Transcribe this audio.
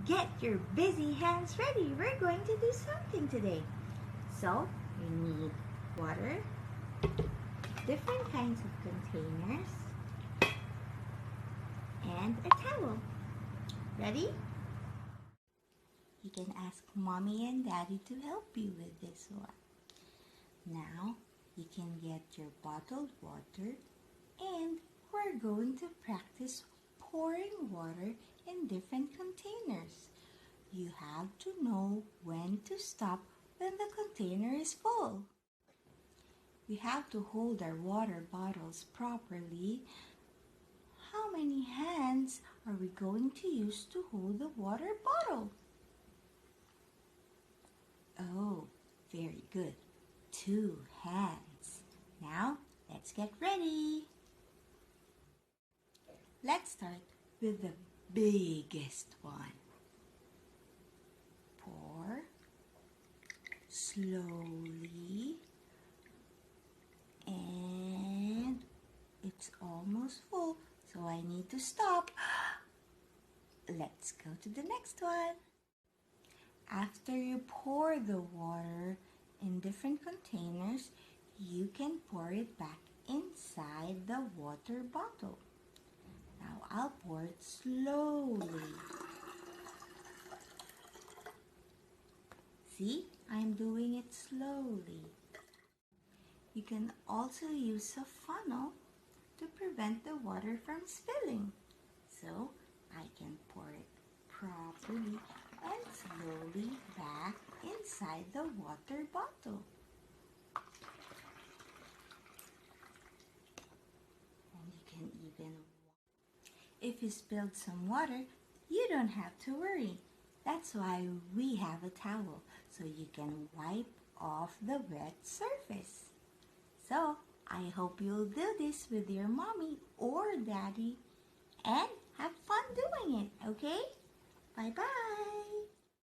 Get your busy hands ready. We're going to do something today. So, you need water, different kinds of containers, and a towel. Ready? You can ask Mommy and Daddy to help you with this one. Now, you can get your bottled water and we're going to practice pouring water in different containers. You have to know when to stop when the container is full. We have to hold our water bottles properly. How many hands are we going to use to hold the water bottle? Oh, very good. 2 hands. Now, let's get ready. Let's start with the biggest one. Pour slowly, and it's almost full, so I need to stop. Let's go to the next one. After you pour the water in different containers, you can pour it back inside the water bottle. Now I'll pour it slowly. See, I'm doing it slowly. You can also use a funnel to prevent the water from spilling. So I can pour it properly and slowly back inside the water bottle. And you can even, if you spilled some water, you don't have to worry. That's why we have a towel, so you can wipe off the wet surface. So, I hope you'll do this with your mommy or daddy and have fun doing it, okay? Bye-bye.